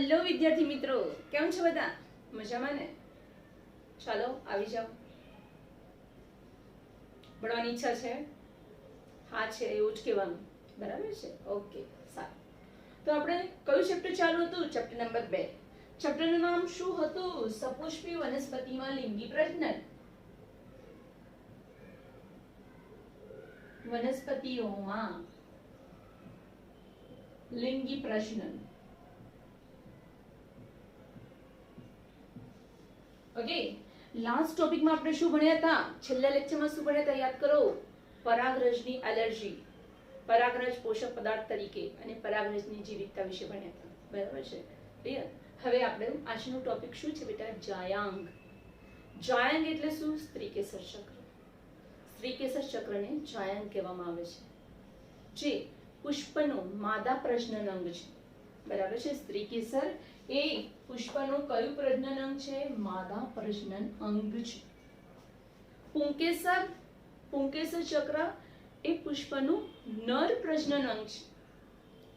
Hello વિદ્યાર્થી મિત્રો, કેમ છો બધા? મજામાં ને? ચાલો આવી જાઓ. ભણવાની ઈચ્છા છે? હા છે, એવું જ કહેવાનું. બરાબર છે? ઓકે, સારું. તો આપણે કયું ચેપ્ટર ચાલુ હતું? Chapter number 2. ચેપ્ટરનું નામ શું હતું? સપુષ્પી વનસ્પતિમાં લિંગી પ્રજનન. વનસ્પતિઓમાં લિંગી પ્રજનન. ઓકે, લાસ્ટ ટોપિકમાં આપણે શું ભણ્યા હતા? છેલ્લા લેક્ચરમાં શું ભણ્યા હતા? યાદ કરો. પરાગરજની એલર્જી, પરાગરજ પોષક પદાર્થ તરીકે અને પરાગરજની જીવિતતા વિશે ભણ્યા હતા. બરાબર છે? ક્લિયર? હવે આપણે આજનો ટોપિક શું છે બેટા? જાયાંગ. જાયાંગ એટલે શું? સ્ત્રીકેસર ચક્ર. સ્ત્રીકેસર ચક્રને જાયાંગ કહેવામાં આવે છે, જે પુષ્પનું માદા પ્રજનન અંગ છે. બરાબર છે? સ્ત્રીકેસર એ પુષ્પનું કયું પ્રજનન અંગ છે? માદા પ્રજનન અંગ છે. પુંકેસર, પુંકેસર ચક્ર એ પુષ્પનું નર પ્રજનન અંગ છે,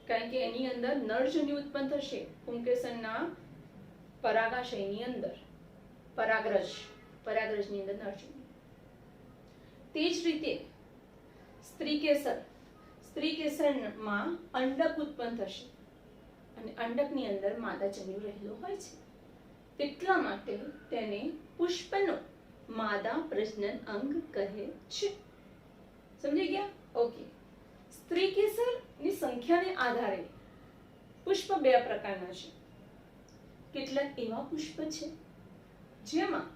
કારણ કે એની અંદર નરજન્યુ ઉત્પન્ન થશે પુંકેસરના પરાગાશયની અંદર. પરાગરજ, પરાગરજની અંદર નરજન્યુ. તે જ રીતે સ્ત્રીકેસર, સ્ત્રીકેસરમાં અંડક ઉત્પન્ન થશે અને અંડકની અંદર માદાજન્યુ રહેલો હોય છે. તેટલા માટે તેને પુષ્પનો માદા પ્રજનન અંગ કહે છે. સમજી ગયા? ઓકે. સ્ત્રીકેસરની સંખ્યાને આધારે પુષ્પ બે પ્રકારના છે. કેટલાક એવા પુષ્પ છે જેમાં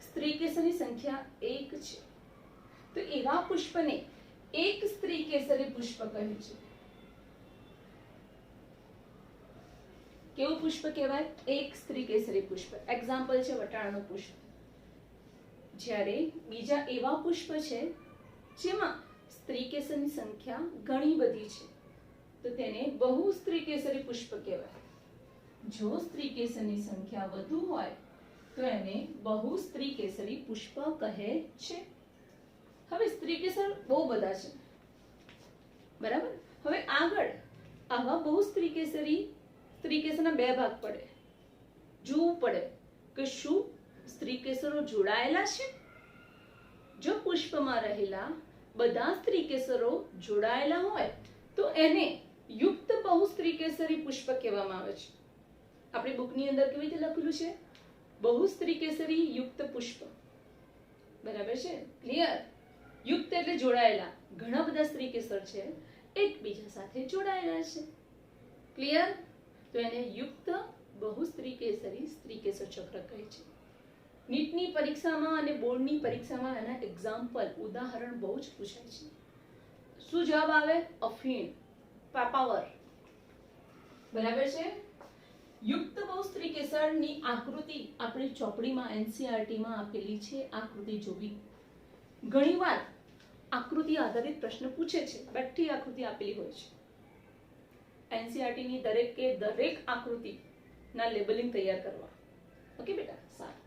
સ્ત્રીકેસરની સંખ્યા 1 છે, તો એવા પુષ્પને એક સ્ત્રીકેસરી પુષ્પ કહે છે. કેવું પુષ્પ કહેવાય? એક સ્ત્રીકેસરી પુષ્પ. એક્ઝામ્પલ છે વટાણાનું પુષ્પ. જ્યારે બીજા એવા પુષ્પ છે જેમાં સ્ત્રીકેસરની સંખ્યા ઘણી બધી છે, તો તેને બહુ સ્ત્રીકેસરી પુષ્પ કહેવાય. જો સ્ત્રીકેસરની સંખ્યા વધુ હોય તો એને બહુ સ્ત્રીકેસરી પુષ્પ કહે છે. હવે સ્ત્રીકેસર બહુ બધા છે, બરાબર? હવે આગળ આવા બહુ સ્ત્રીકેસરના બે ભાગ પડે. જોવું પડે કે શું સ્ત્રીકેસરો જોડાયેલા છે. જો પુષ્પમાં રહેલા બધા સ્ત્રીકેસરો જોડાયેલા હોય તો એને યુક્ત બહુ સ્ત્રીકેસરી પુષ્પ કહેવામાં આવે છે. આપણી બુકની અંદર કેવી રીતે લખેલું છે? બહુ સ્ત્રીકેસરી યુક્ત પુષ્પ. બરાબર છે? ક્લિયર? યુક્ત એટલે જોડાયેલા. ઘણા બધા સ્ત્રીકેસર છે, એકબીજા સાથે જોડાયેલા છે. ક્લિયર? તો એને યુક્ત બહુ સ્ત્રીકેસરી સ્ત્રીકેસર ચક્ર કહે છે. નીટની પરીક્ષામાં અને બોર્ડની પરીક્ષામાં એના એક્ઝામ્પલ, ઉદાહરણ બહુ જ પૂછાય છે. શું જવાબ આવે? અફીણ, પાપાવર. બરાબર છે? યુક્ત બહુ સ્ત્રીકેસરની આકૃતિ આપણી ચોપડીમાં એનસીઈઆરટીમાં આપેલી છે. આકૃતિ જોવી. ઘણીવાર આકૃતિ આધારિત પ્રશ્ન પૂછે છે. બેઠી આકૃતિ આપેલી હોય છે. એનસીઈઆરટીની દરેક આકૃતિના લેબલિંગ તૈયાર કરવા. ઓકે બેટા? સારું.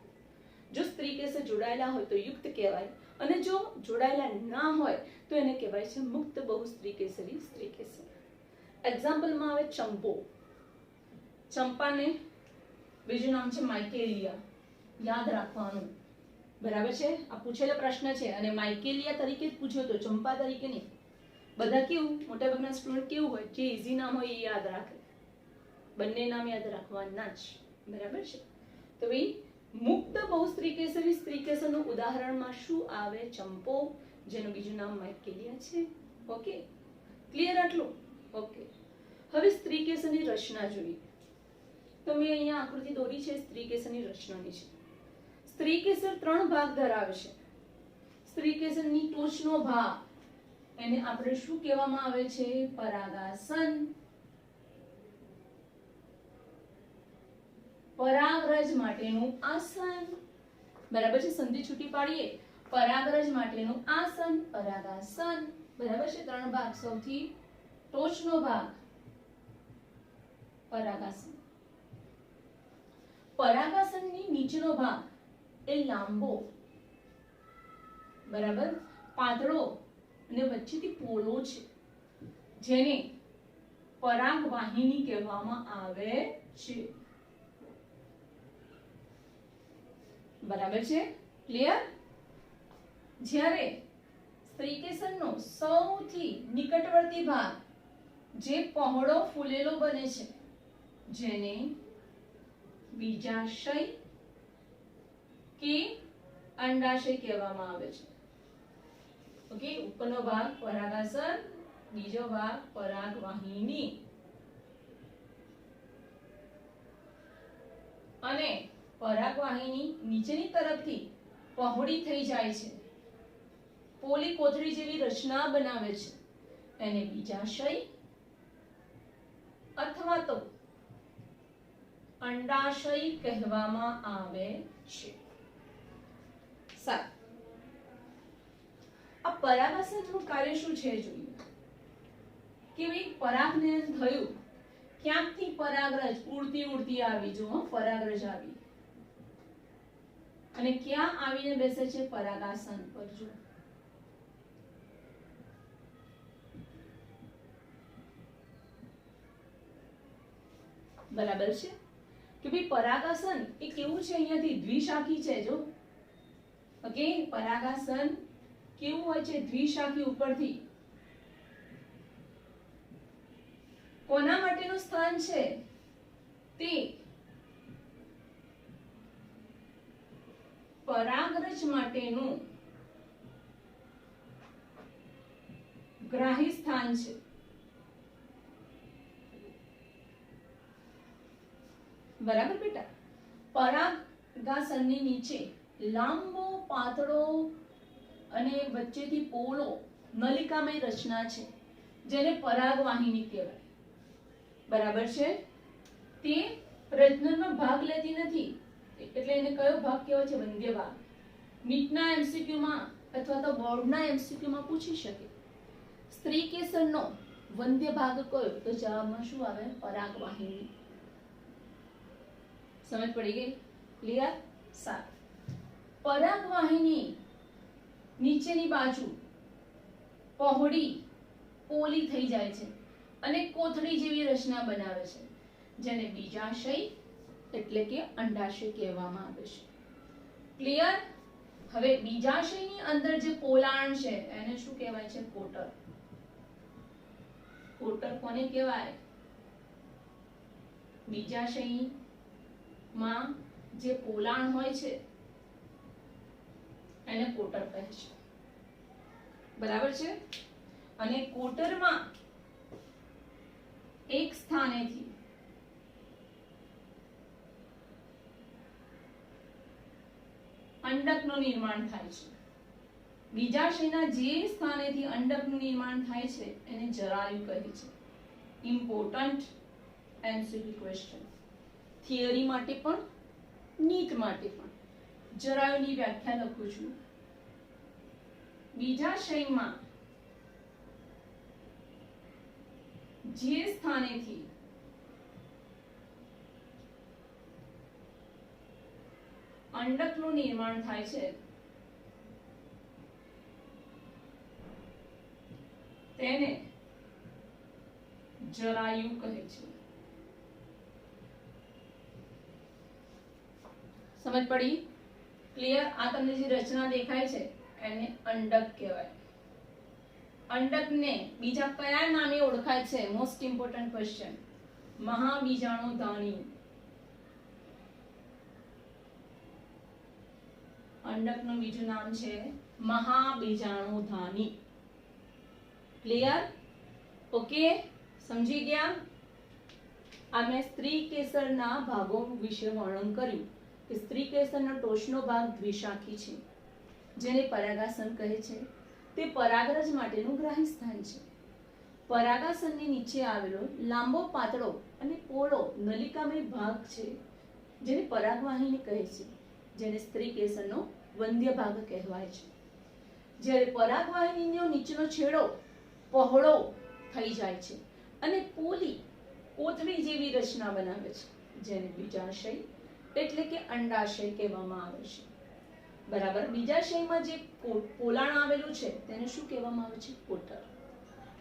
જો સ્ત્રીકેસર જોડાયેલા હોય તો યુક્ત કહેવાય, અને જો જોડાયેલા ના હોય તો એને કહેવાય છે મુક્ત બહુ સ્ત્રીકેસરી સ્ત્રીકેસર. એક્ઝામ્પલમાં આવે ચંપો. ચંપાને બીજું નામ છે માઇકેલિયા. યાદ રાખવાનું. બરાબર છે? આ પૂછેલો પ્રશ્ન છે અને માઇકેલિયા તરીકે જ પૂછ્યો તો, ચંપા તરીકે નહીં. બધા કેવું, મોટાભાગના સ્ટુડન્ટ કેવું હોય, જે ઈઝી નામ હોય એ યાદ રાખે. બંને નામ યાદ રાખવાના જ. બરાબર છે? તો ભાઈ મુક્ત બહુ સ્ત્રીકેસરી સ્ત્રીકેસરનું ઉદાહરણમાં શું આવે? ચંપો, જેનું બીજું નામ માઇકેલિયા છે. ઓકે? ક્લિયર આટલું? ઓકે. હવે સ્ત્રીકેસરની રચના જોઈએ. તો મેં અહીંયા આકૃતિ દોરી છે સ્ત્રીકેસરની રચનાની છે. સ્ત્રીકેસર 3 ભાગ ધરાવે છે. સ્ત્રીકેસરની ટોચનો ભાગ એને આપણે શું કહેવામાં આવે છે? પરાગાસન. પરાગરજ માટેનું આસન. બરાબર છે? સંધિ છૂટી પાડીએ. પરાગરજ માટેનું આસન, પરાગાસન. બરાબર છે? 3 ભાગ. સૌથી ટોચનો ભાગ પરાગાસન. પરાગાસનની નીચેનો ભાગ એ લાંબો, બરાબર, પાતળો અને વચ્ચેથી પોલો છે, જેને પરાગવાહિની કહેવામાં આવે છે. બરાબર છે, ક્લિયર? જ્યારે સ્ત્રીકેસરનો સૌથી નિકટવર્તી ભાગ જે પહોળો ફૂલેલો બને છે જેને બીજાશય કે અંડાશય કહેવામાં આવે છે. ઓકે, ઉપરનો ભાગ પરાગાસન, બીજો ભાગ પરાગવાહિની. અને પરાગવાહિની નીચેની તરફથી પહોળી થઈ જાય છે, પોલી કોથળી જેવી રચના બનાવે છે, એને બીજાશય અથવા તો અંડાશય કહેવામાં આવે છે. સારું, આ પરાગાસનનું કાર્ય શું છે જોઈએ કે ભાઈ પરાગનયન થયું, ક્યાંકથી પરાગરજ ઉડતી ઉડતી આવી, જો પરાગરજ આવી અને ક્યાં આવીને બેસે છે? પરાગાસન પર. જો બરાબર છે કે ભાઈ પરાગાસન એ કેવું છે? અહીંયાથી દ્વિશાખી છે. જો ઓકે, પરાગાસન કેવું હોય છે? દ્વિશાખી. ઉપરથી કોના માટેનું સ્થાન છે? તે પરાગરજ માટેનું ગ્રાહી સ્થાન છે. બરાબર બેટા? પરાગાસનની નીચે લાંબો પાતળો અને વચ્ચેથી પોલો નલિકામય રચના છે જેને પરાગવાહિની કહેવાય. બરાબર છે? તે પ્રજનનમાં ભાગ લેતી નથી, એટલે એને કયો ભાગ કહેવાય છે? વંધ્ય ભાગ. નીટના એમસીક્યુ માં અથવા તો બોર્ડના એમસીક્યુ માં પૂછી શકે સ્ત્રીકેસરનો વંધ્ય ભાગ કયો, તો જવાબમાં શું આવે? પરાગવાહિની. સમજ પડી ગઈ? ક્લિયર? સારું. પરાગવાહિની નીચેની બાજુ પહોળી પોલી થઈ જાય છે અને કોથળી જેવી રચના બનાવે છે જેને બીજાશય એટલે કે અંડાશય કહેવામાં આવે છે. ક્લિયર? હવે બીજાશયની અંદર જે પોલાણ છે એને શું કહેવાય છે? કોટર. કોટર કોને કહેવાય? બીજાશયમાં જે પોલાણ હોય છે એને કોટર કહે છે. બરાબર છે? અને કોટરમાં એક સ્થાનેથી અંડકનું નિર્માણ થાય છે. બીજાશયના જે સ્થાનેથી અંડકનું નિર્માણ થાય છે એને જરાયુ કહે છે. ઇમ્પોર્ટન્ટ એમસીક્યુ ક્વેશ્ચન, થિયરી માટે પણ નીટ માટે પણ. જરાયુની વ્યાખ્યા લખું છું. બીજાશયમાં જે સ્થાનેથી અંડકનું નિર્માણ થાય છે તેને જરાયુ કહે છે. સમજ પડી? ક્લિયર? આ તમને જે રચના દેખાય છે એને અંડક કહેવાય. અંડકને બીજા કયા નામે ઓળખાય છે? Most important question. મહાબીજાણુધાની. અંડકનું બીજું નામ છે મહાબીજાણુધાની. ક્લિયર? ઓકે, સમજી ગયા? આ મેં સ્ત્રી કેસરના ભાગો વિશે વર્ણન કર્યું કે સ્ત્રી કેસરનો ટોચનો ભાગ દ્વિશાખી છે જેને પરાગાસન કહે છે. તે પરાગરજ માટેનું ગ્રાહી સ્થાન છે. પરાગાસનની નીચે આવેલો લાંબો પાતળો અને પોળો નલિકામય ભાગ છે જેને પરાગવાહિની કહે છે, જેને સ્ત્રી કેસરનો વંધ્ય ભાગ કહેવાય છે. જ્યારે પરાગવાહિનીનો નીચેનો છેડો પહોળો થઈ જાય છે અને પોલી કોથળી જેવી રચના બનાવે છે જેને બીજાશય એટલે કે અંડાશય કહેવામાં આવે છે. બરાબર? બીજાશયમાં જે પોલાણ આવેલું છે તેને શું કહેવામાં આવે છે? કોટર.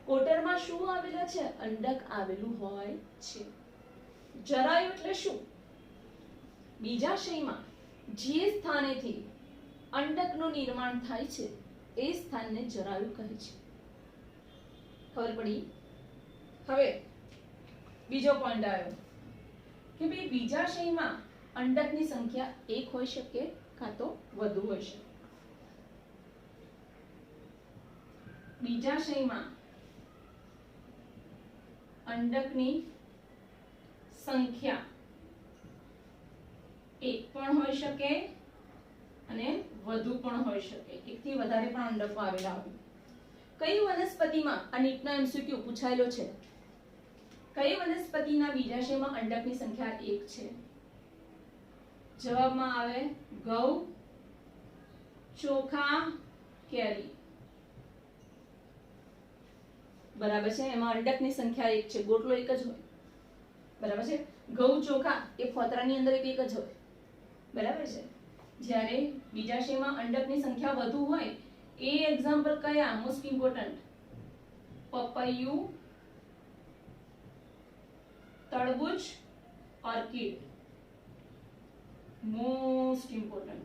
કોટરમાં શું આવેલા છે? અંડક આવેલું હોય છે. જરાયુ એટલે શું? બીજાશયમાં જે સ્થાનેથી અંડકનું નિર્માણ થાય છે એ સ્થાનને જરાયુ કહે છે. ખબર પડી? હવે બીજો પોઈન્ટ આવ્યો કે ભાઈ બીજાશયમાં અંડકની સંખ્યા એક હોઈ શકે કાં તો વધુ હોઈ શકે. બીજાશયમાં અંડકની સંખ્યા એક પણ હોઈ શકે અને વધુ પણ હોઈ શકે. એકથી વધારે પણ અંડકો આવેલા હોય. કઈ વનસ્પતિમાં આ નીટના એમસીક્યુ પૂછાયેલો છે. કઈ વનસ્પતિના બીજાશયમાં અંડકની સંખ્યા એક છે? જવાબમાં આવે ઘઉં, ચોખા, કેરી. બરાબર છે. એમાં અંડકની સંખ્યા એક છે. ગોટલો એક જ હોય. બરાબર છે. ઘઉં, ચોખા એ ફોતરાની અંદર એક જ હોય. બરાબર છે. જ્યારે બીજાશયમાં અંડકની સંખ્યા વધુ હોય એ એક્ઝામ્પલ કયા? મોસ્ટ ઇમ્પોર્ટન્ટ પપૈયું, તરબૂચ, ઓર્કિડ. Most important.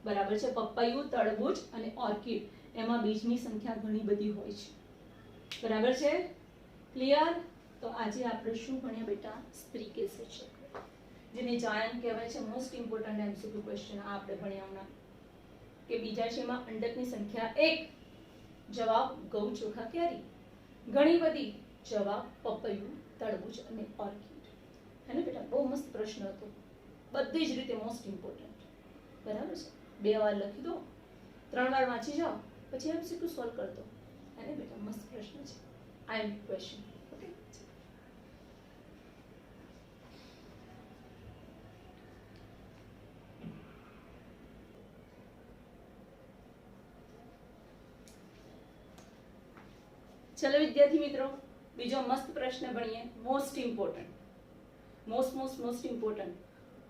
બરાબર છે. પપૈયું, તરબૂચ અને ઓર્કિડ એમાં બીજની સંખ્યા ઘણી બધી હોય છે. બરાબર છે. ક્લિયર? તો આજે આપણે શું ભણ્યા બેટા? સ્ત્રીકેસર છે, જેને જાયન કહેવાય છે. મોસ્ટ ઇમ્પોર્ટન્ટ એમસીક્યુ ક્વેશ્ચન આ આપણે ભણ્યા હમણાં કે બીજાશયમાં અંડકની સંખ્યા એક. જવાબ ઘઉં, ચોખા, કેરી. ઘણી બધી. જવાબ પપૈયું, તરબૂચ અને ઓર્કિડ. હે ને બેટા? બહુ મસ્ત પ્રશ્ન હતો. બધી જ રીતે મોસ્ટ ઇમ્પોર્ટન્ટ. બરાબર છે. 2 વાર લખી દો, 3 વાર વાંચી જાઓ, પછી એમસીક્યુ સોલ્વ કરતો. હે ને બેટા? મસ્ત પ્રશ્ન છે. આઈ એમ ક્વેશ્ચન. ઓકે, ચલો વિદ્યાર્થી મિત્રો, બીજો મસ્ત પ્રશ્ન ભણીએ. Most important. Most important.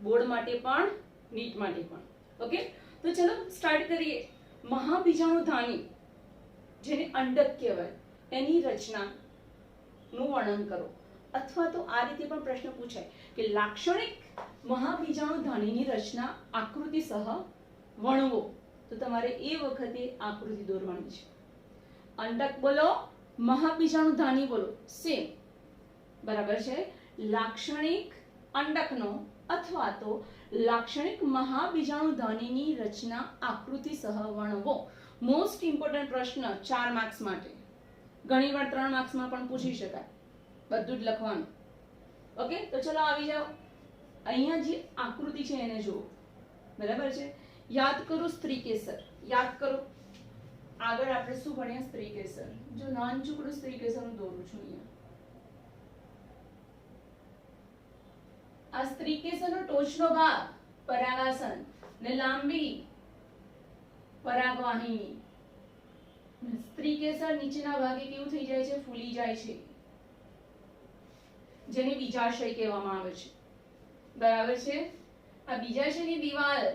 Board માટે પણ, નીટ માટે પણ. ઓકે, તો ચલો સ્ટાર્ટ કરીએ. મહાબીજાણુધાની જેને અંડક કહેવાય એની રચનાનું વર્ણન કરો. અથવા તો આ રીતે પણ પ્રશ્ન પૂછાય કે લાક્ષણિક મહાબીજાણુધાનીની રચના આકૃતિ સહ વર્ણવો. તો તમારે એ વખતે આકૃતિ દોરવાની છે. અંડક બોલો, મહાબીજાણુધાની બોલો, સેમ. બરાબર છે. લાક્ષણિક અંડકનો અથવા તો લાક્ષણિક મહાબીજાણુધાનીની રચના આકૃતિ સહ વર્ણવો. મોસ્ટ ઇમ્પોર્ટન્ટ પ્રશ્ન 4 માર્ક્સ માટે. ઘણીવાર 3 માર્ક્સમાં પણ પૂછી શકાય. બધું જ લખવાનું. ઓકે, તો ચલો આવી જાઓ. અહીંયા જે આકૃતિ છે એને જુઓ. બરાબર છે. યાદ કરો સ્ત્રીકેસર. યાદ કરો. આગળ આપણે શું ભણ્યા? સ્ત્રીકેસર. જો નાનચુકડું સ્ત્રીકેસરનું દોરું છું અહીંયા. આ સ્ત્રીકેસરનો ટોચનો ભાગ પરાગાસન ને લાંબી પરાગવાહિની. સ્ત્રીકેસર નીચેના ભાગે કેવું થઈ જાય છે? ફૂલી જાય છે, જેને બીજાશય કહેવામાં આવે છે. બરાબર છે. આ બીજાશયની દિવાલ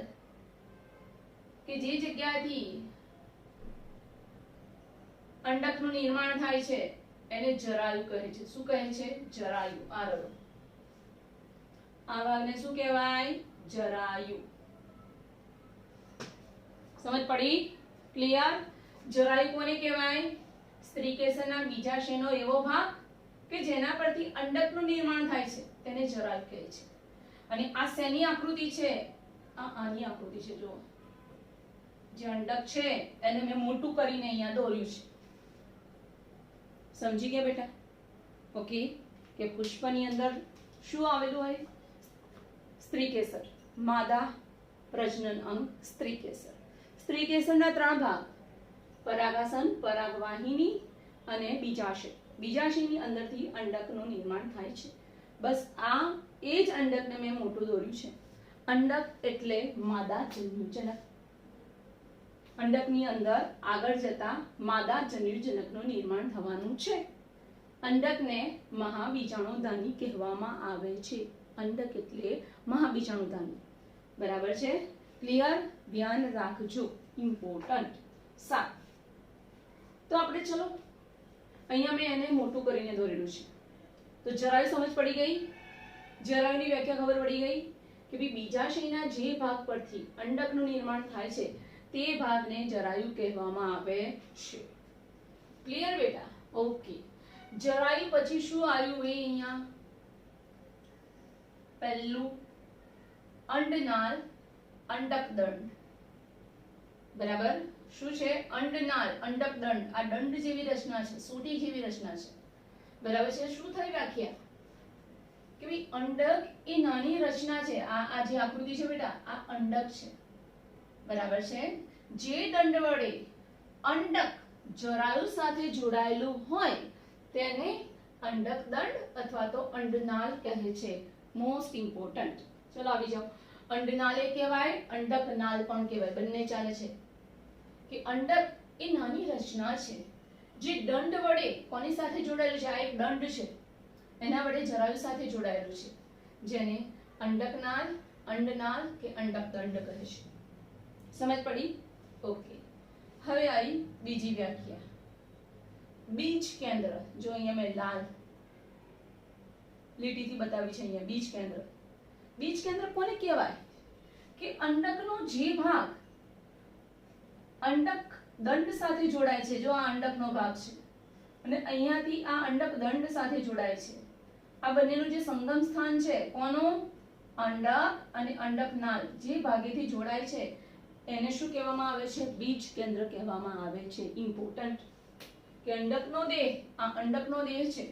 કે જે જગ્યાથી અંડકનું નિર્માણ થાય છે એને જરાયુ કહે છે. શું કહે છે? જરાયુ. આરડો. આ ભાગને શું કહેવાય? જરાયુ. સમજ પડી? ક્લિયર? જરાયુ કોને કહેવાય? સ્ત્રીકેસરના બીજાશયનો એવો ભાગ કે જેના પરથી અંડકનું નિર્માણ થાય છે તેને જરાયુ કહે છે. અને આ શેની આકૃતિ છે? આની આકૃતિ છે. જો જે અંડક છે એને મેં મોટું કરીને અહીંયા દોર્યું છે. સમજી ગયા બેટા? ઓકે, કે પુષ્પની અંદર શું આવેલું હોય? સ્ત્રીકેસર. માદા પ્રજનન અંગ સ્ત્રીકેસર. સ્ત્રીકેસરના 3 ભાગ: પરાગાસન, પરાગવાહિની અને બીજાશય. બીજાશયની અંદરથી અંડકનું નિર્માણ થાય છે. બસ આ એ જ અંડકને મેં મોટું દોર્યું છે. અંડક એટલે માદા જન્યુજનક. અંડકની અંદર આગળ જતા માદા જન્યુજનકનું નિર્માણ થવાનું છે. અંડકને મહાબીજાણુધાની કહેવામાં આવે છે. અંડક એટલે મહાબીજાણુધાની. બરાબર છે? ક્લિયર? ધ્યાન રાખજો. ઇમ્પોર્ટન્ટ. 7. તો આપણે ચલો અહીંયા મેં એને મોટું કરીને દોરેલું છે. તો જરાયુ સમજ પડી ગઈ? જરાયુની વ્યાખ્યા ખબર પડી ગઈ? કે ભાઈ બીજાશયના જે ભાગ પરથી અંડકનું નિર્માણ થાય છે તે ભાગને જરાયુ કહેવામાં આવે છે. ક્લિયર બેટા? ઓકે. જરાયુ પછી શું આવ્યું એ અહીંયા? પહેલું અંડનાળ, અંડકદંડ. બરાબર? શું છે? અંડનાળ, અંડકદંડ. આ દંડ જેવી રચના છે, સોટી જેવી રચના છે. બરાબર છે? શું થઈ વ્યાખ્યા? કે ભાઈ અંડક એ નાની રચના છે. આ જે આકૃતિ છે બેટા, આ અંડક છે. બરાબર છે? જે દંડ વડે અંડક જરાયુ સાથે જોડાયેલું હોય તેને અંડક દંડ અથવા તો અંડનાળ કહે છે. Most important. ચલો આવી જાઓ. અંડનાળ એ કહેવાય, અંડક નાળ પણ કહેવાય, બંને ચાલે છે. કે અંડક એ નાની રચના છે જે દંડ વડે કોની સાથે જોડાયેલું છે? આ એક દંડ છે, એના વડે જરાયુ સાથે જોડાયેલું છે, જેને અંડકનાળ, અંડનાળ કે અંડક દંડ કહે છે. સમજ પડી? ઓકે. હવે આવી બીજી વ્યાખ્યા. બીજ કેન્દ્ર. જો અહીંયા મેં લાલ લીટીથી બતાવી છે અહીંયા બીજ કેન્દ્ર. બીજ કેન્દ્ર કોને કહેવાય? કે અંડકનો જે ભાગ અંડક દંડ સાથે જોડાય છે, જો આ અંડકનો ભાગ છે અને અહીંયાથી આ અંડક દંડ સાથે જોડાય છે, આ બંનેનું જે સંગમ સ્થાન છે, કોનું? અંડક અને અંડકનાળ જે ભાગેથી જોડાય છે એને શું કહેવામાં આવે છે? બીજ કેન્દ્ર કહેવામાં આવે છે. ઇમ્પોર્ટન્ટ. કે અંડકનો દેહ, આ અંડકનો દેહ છે,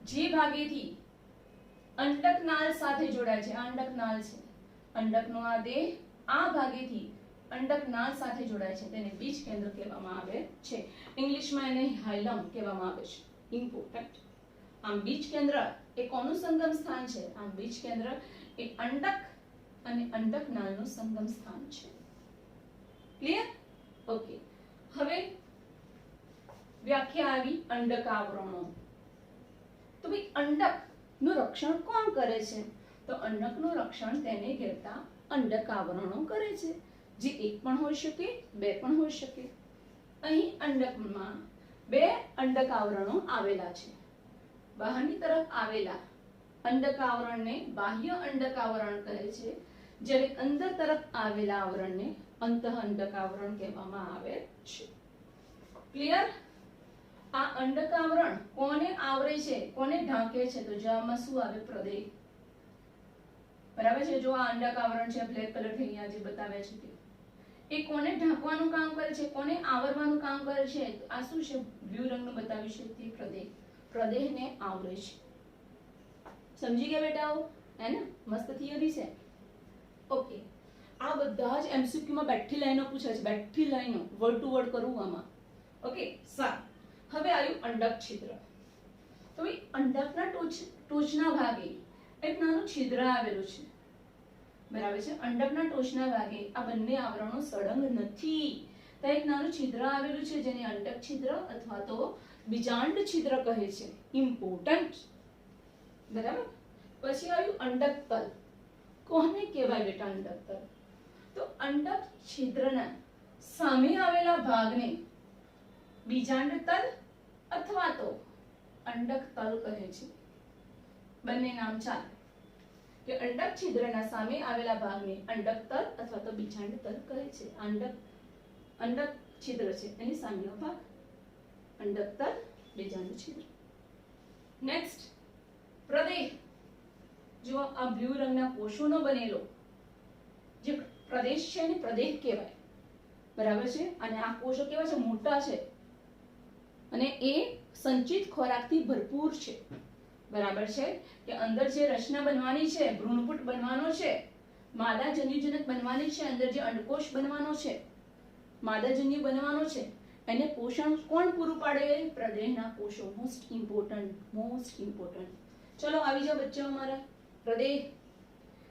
જે ભાગેથી અંડકનાળ સાથે જોડાય છે, આ અંડકનાળ છે, અંડકનો આ દેહ આ ભાગેથી અંડકનાળ સાથે જોડાય છે તેને બીજ કેન્દ્ર કહેવામાં આવે છે. ઇંગ્લિશમાં એને હાયલમ કહેવામાં આવે છે. ઇમ્પોર્ટન્ટ. આમ બીજ કેન્દ્ર એ કોનું સંગમ સ્થાન છે? આમ બીજ કેન્દ્ર એ અંડક અને અંડકનાળનું સંગમ સ્થાન છે. ક્લિયર? ઓકે. હવે વ્યાખ્યા આવી અંડકાવરણો. તો ભાઈ અંડક નું રક્ષણ કોણ કરે છે? તો અંડકનું રક્ષણ તેને ઘેરતા અંડકાવરણો કરે છે, જે એક પણ હોઈ શકે, બે પણ હોઈ શકે. અહીં અંડકમાં બે અંડકાવરણો આવેલા છે. બહારની તરફ આવેલા અંડકાવરણને બાહ્ય અંડકાવરણ કહે છે, જ્યારે અંદર તરફ આવેલા આવરણને અંતઃ અંડકાવરણ કહેવામાં આવે છે. ક્લિયર? આ અંડકાવરણ કોને આવરે છે, કોને ઢાંકે છે? તો જવાબમાં શું આવે? પ્રદેહ. બરાબર છે? જો આ અંડકાવરણ છે, બ્લેક કલર થી અહીંયા જે બતાવ્યા છે તે, એ કોને ઢાંકવાનું કામ કરે છે, કોને આવરવાનું કામ કરે છે? તો આ શું છે? બ્લુ રંગનું બતાવ્યું છે તે પ્રદેહ. પ્રદેહને આવરે છે. સમજી ગયા બેટાઓ? હે ને? મસ્ત થિયરી છે. ઓકે. આ બધા જ એમસીક્યુ માં બેઠી લાઈનો પૂછાય છે, બેઠી લાઈનો, વર્ડ ટુ વર્ડ કરું આમાં. ઓકે. સારું. હવે આવ્યું અંડક છિદ્ર. તો એ અંડકના ટોચના ભાગે એક નાનું છિદ્ર આવેલું છે. બરાબર છે? અંડકના ટોચના ભાગે આ બંને આવરણો સળંગ નથી, તો એક નાનું છિદ્ર આવેલું છે જેને અંડક છિદ્ર અથવા તો બીજાંડ છિદ્ર કહે છે. ઇમ્પોર્ટન્ટ. બરાબર? પછી આવ્યું અંડક તલ. કોને કહેવાય બેટા અંડક તલ? તો અંડક છિદ્રના સામે આવેલા ભાગને બીજાંડ તલ અથવા તો અંડક તલ કહે છે. બંને નામ ચાલે. કે અંડક છિદ્રના સામે આવેલા ભાગને અંડક તલ અથવા તો બીજાંડ તલ કહે છે. અંડક છિદ્ર છે એની સામેનો ભાગ અંડક તલ, બીજાંડ છિદ્ર. નેક્સ્ટ પ્રદેહ. જો આ બ્લુ રંગના કોષોનો બનેલો જે પ્રદેશ છે એને પ્રદેહ કહેવાય. બરાબર છે? અને આ કોષો કેવા છે? મોટા છે અને એ સંચિત ખોરાકથી ભરપૂર છે. બરાબર છે? કે અંદર જે રચના બનવાની છે, ભ્રૂણપુટ બનવાનો છે, માદા જન્યુજનક બનવાની છે, અંદર જે અંડકોષ બનવાનો છે, માદાજન્ય બનવાનો છે, એને પોષણ કોણ પૂરું પાડે? પ્રદેહના કોષો. Most important, most important. ચલો આવી જાઓ બચ્ચા અમારા. પ્રદેહ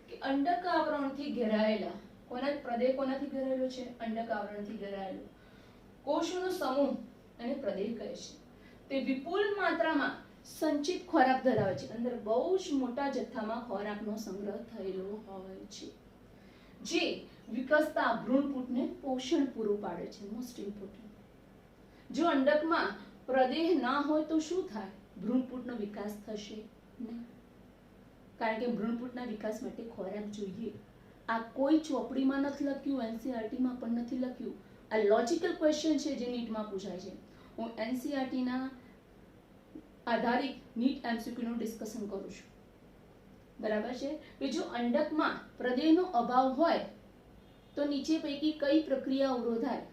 કે અંડક આવરણથી ઘેરાયેલા. પ્રદેહ કોનાથી ઘેરાયેલો છે? અંડક આવરણથી ઘેરાયેલો કોષોનો સમૂહ અને પ્રદેહ કહે છે. તે વિપુલ માત્રામાં સંચિત ખોરાક ધરાવે છે. અંદર બહુ જ મોટા જથ્થામાં ખોરાકનો સંગ્રહ થયેલો હોય છે, જે વિકસતા ભ્રૂણપુટને પોષણ પૂરું પાડે છે. Most important. જો અંડકમાં પ્રદેહ ના હોય તો શું થાય? ભ્રૂણપુટનો વિકાસ થશે નહીં, કારણ કે ભ્રૂણપૂટના વિકાસ માટે ખોરાક જોઈએ. આ કોઈ ચોપડીમાં નથી લખ્યું, એનસીઈઆરટીમાં પણ નથી લખ્યું. આ લોજિકલ ક્વેશ્ચન છે જે નીટમાં પૂછાય છે. હું એનસીઈઆરટીના આધારિત નીટ એમસીક્યુનું ડિસ્કશન કરું છું. બરાબર છે. બીજું, અંડકમાં પ્રદેહનો અભાવ હોય તો નીચે પૈકી કઈ પ્રક્રિયા અવરોધાય?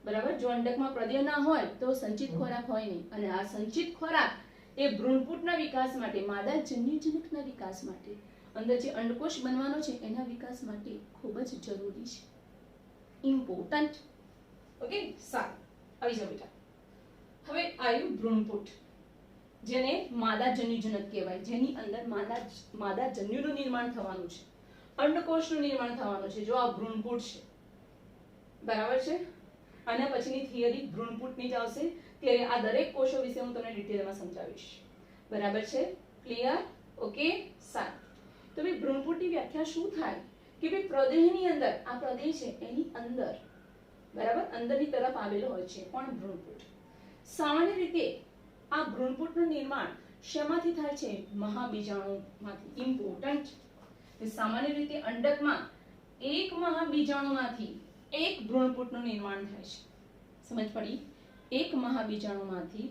બરાબર. જો અંડકમાં પ્રદેહ ના હોય તો સંચિત ખોરાક હોય નહીં, અને આ સંચિત ખોરાક એ ભ્રૂણપૂટના વિકાસ માટે, માદા જન્યુજનકના વિકાસ માટે, અંદર જે અંડકોષ બનવાનો છે એના વિકાસ માટે ખૂબ જ જરૂરી છે, ઇમ્પોર્ટન્ટ. ઓકે, સારું. આવી જાઓ બેટા. હવે આવ્યું ભ્રૂણપૂટ, જેને માદા જન્યુજનક કહેવાય, જેની અંદર માદા જન્યુનું નિર્માણ થવાનું છે, અંડકોષનું નિર્માણ થવાનું છે. જો આ ભ્રૂણપૂટ છે, બરાબર છે. આના પછીની થિયરી ભ્રૂણપૂટની જ આવશે, ત્યારે આ દરેક કોષો વિશે હું તમને ડિટેલમાં સમજાવીશ. બરાબર છે? ક્લિયર? ઓકે, સારું. તો ભાઈ ભ્રૂણપૂટની વ્યાખ્યા શું થાય કે ભાઈ પ્રદેહની અંદર, આ પ્રદેહ છે એની અંદર, બરાબર, અંદરની તરફ આવેલો હોય છે પણ ભ્રૂણપૂટ. સામાન્ય રીતે આ ભ્રૂણપૂટનું નિર્માણ શેમાંથી થાય છે? મહાબીજાણુમાંથી. ઇમ્પોર્ટન્ટ. સામાન્ય રીતે અંડકમાં એક મહાબીજાણુમાંથી એક ભ્રૂણપૂટનું નિર્માણ થાય છે. સમજ પડી? એક મહાબીજાણુમાંથી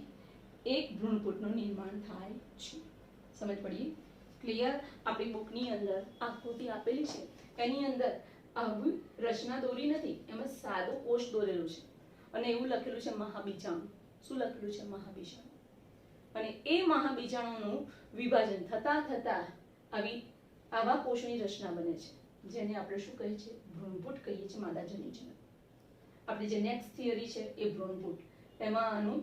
એક ભ્રૂણપૂટનું નિર્માણ થાય છે. સમજ પડી? ક્લિયર? આપણી બુકની અંદર આકૃતિ આપેલી છે, એની અંદર આવી રચના દોરી નથી, એમાં સાદો કોષ દોરેલું છે અને એવું લખેલું છે મહાબીજાણુ. શું લખેલું છે? મહાબીજાણુ. અને એ મહાબીજાણુનું વિભાજન થતા થતા આવા કોષની રચના બને છે, જેને આપણે શું કહીએ છીએ? ભ્રૂણપૂટ કહીએ છીએ, માદા જન્યુજનક. આપણી જે નેક્સ્ટ થિયરી છે એ ભ્રૂણપૂટ, એમાં આનું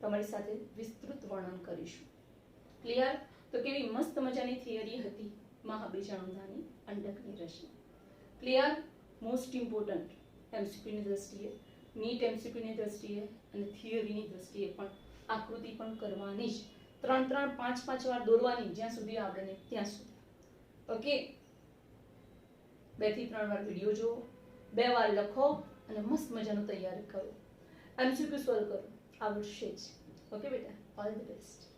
તમારી સાથે વિસ્તૃત વર્ણન કરીશું. ક્લિયર? તો કેવી મસ્ત મજાની થિયરી હતી મહાબીજાણુધાની અંડકની રચના. ક્લિયર? મોસ્ટ ઇમ્પોર્ટન્ટ એમસીક્યુની દ્રષ્ટિએ, નીટ એમસીક્યુની દ્રષ્ટિએ અને થિયરીની દ્રષ્ટિએ પણ આકૃતિ પણ કરવાની જ, 3-3, 5-5 વાર દોરવાની, જ્યાં સુધી આવડે ને ત્યાં સુધી. ઓકે, 2 થી 3 વાર વિડીયો જુઓ, 2 વાર લખો અને મસ્ત મજાનું તૈયારી કરો. એમસીક્યુ સોલ્વ કરો, આવડશે જ. ઓકે બેટા, ઓલ ધ બેસ્ટ.